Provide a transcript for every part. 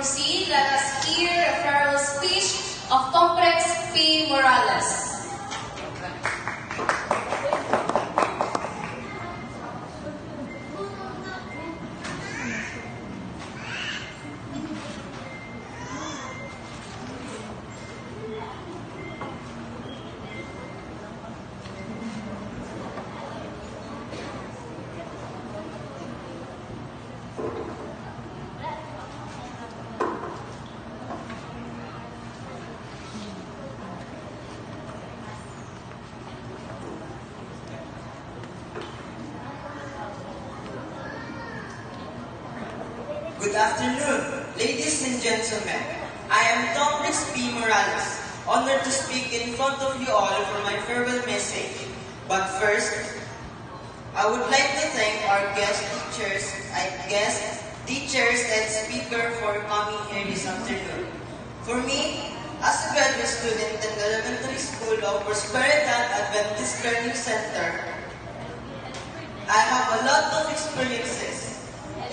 proceed, let us hear a farewell speech of Complex P. Morales. Good afternoon, ladies and gentlemen. I am Complex P. Morales, honored to speak in front of you all for my farewell message. But first, I would like to thank our guest teachers and speaker for coming here this afternoon. For me, as a graduate student in the elementary school of Prosperidad Adventist Learning Center, I have a lot of experiences.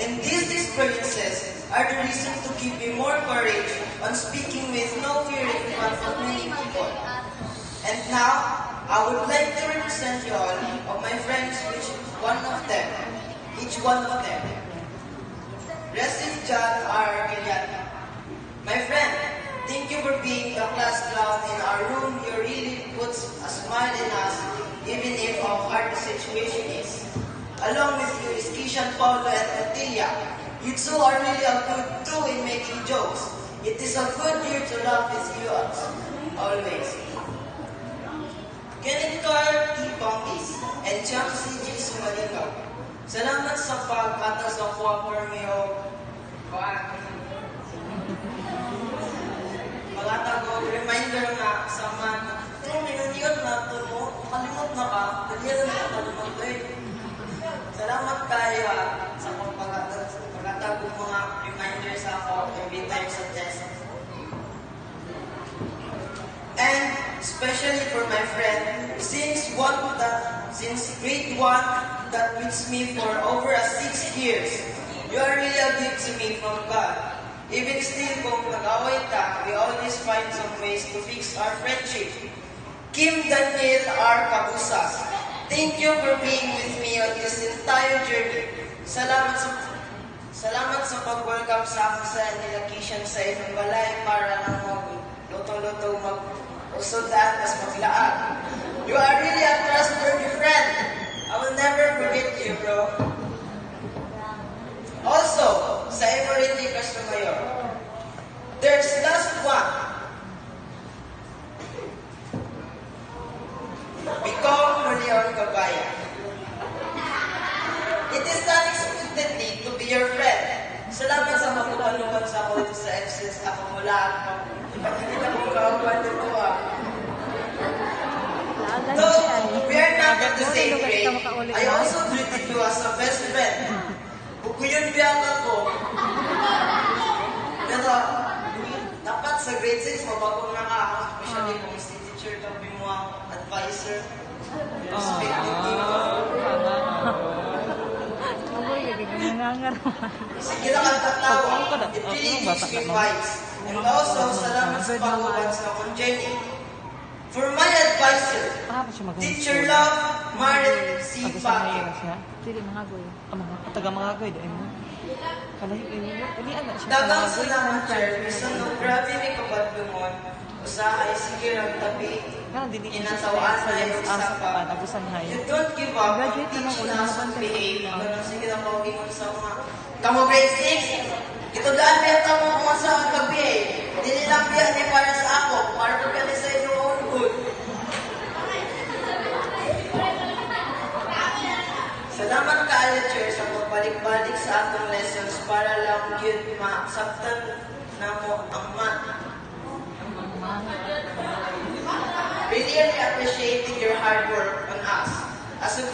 And these experiences are the reason to give me more courage on speaking with no fear in front of many people. And now, I would like to represent you all of my friends, each one of them. Resif John R. Gilian. My friend, thank you for being the class clown in our room. You really puts a smile in us, even if how hard the situation is. Along with you is Kishan, Paulo, and Otilia. You two are really a good two in making jokes. It is a good year to laugh with you always. Kenneth Carl T. Pongis and Chang C. G. Sumalikaw. Salamat sa pag-atas ng Kuwapormeo. Magatagog, reminder nga sa man. Kung minuniyot na ito mo, kalimot na ka, dalihan na kalimot eh. Salamat kayo sa pagkatagong mga reminders ako every time sa test. And especially for my friend, since grade 1 that with me for over 6 years, you are really a gift to me from God. Even still, kung nag-away ka, we always find some ways to fix our friendship. Kim Daniel R. Cabusas. Thank you for being with me on this entire journey. Salamat sa pag-welcome sa akin sa nilocation sa inyong balay para nang mag-luto-luto, mag-usod at mas maglaan. You are really a trustworthy friend. I will never forget you, bro. Also, sa Emory Castomayor, there's last one. Become Leon Cabaya. It is unexpectedly to be your friend. Salamat sa magpapaluan sa ako dito sa Exes. Ako mula ako. Ipakikita kong kawawan dito Though we are not at the same grade, I also treated you as a best friend. Bukuyon biyang ako. Pero, dapat sa grade 6, mabagong na ka. Especially kung si teacher tabi mo ang advisor. Respect you. Sige lang ang tatawa. It really gives me vibes. And also, salamat sa pag-uwan sa akong Jenny. For my advisor, Teacher Love, Marit C. Paki. Dagang salamat, Chair. Bisan nung grabe may kabadlungon, usahay sige lang tabi, inatawaan na yung usapa. You don't give up, ang teach na sa behave. Ganun sige lang pag-ingon sa mga. Kamu grade 6, ito daan biya tamo kung sa mag-behave. Dili lang biya ni para sa ako, para po ka sa inyong own good. Salamat kaayo, Chair, sa pagbalik-balik sa atong lessons para lang yun maakceptan na mo ang math. Really appreciating your hard work on us as a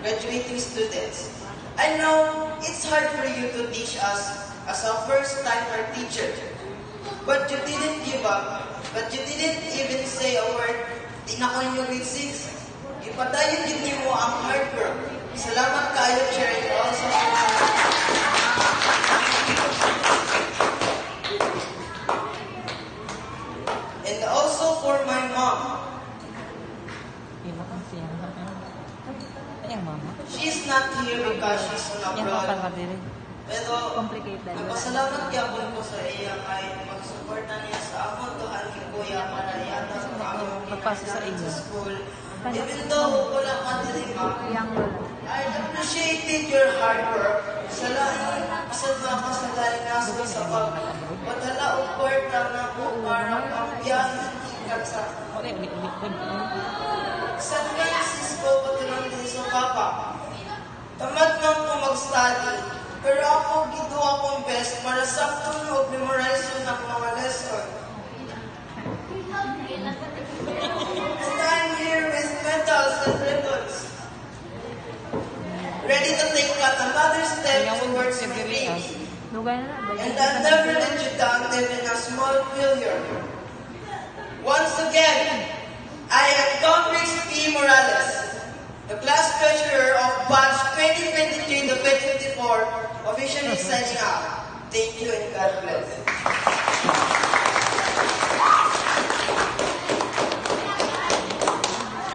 graduating students. I know it's hard for you to teach us as a first-timer teacher, but you didn't give up, but you didn't even say a word. Di na ko yung grade 6. Ipadayon din mo ang hard work. Salamat kayo, Chair, and also not here because she's on Yan pa abroad. pa diri. Pero, Complicated. nagpasalamat kaya ko sa iya kahit mag-suporta niya sa akong tuhan ni Kuya para yata sa akong Magpasa sa inyo. school. Even though wala ka diri ma, Yang wala. I appreciated your hard work. Salamat sa mga kasalanan sa pagpadala o kwarta na po para pangbiyahin sa Okay, ulit-ulit po. San Francisco patulang din sa Papa. Tamad man ko mag-study, pero ako gito akong best para sakto na memorize yun ang mga lesson. And I'm here with medals and ribbons. Ready to take another step towards my dreams. Lugay na na. And I'll never let you down even a small failure. Once again, I am Tom Briggs P. Morales, the class treasurer of batch 2023 to 2024, officially signing out. Thank you and God bless.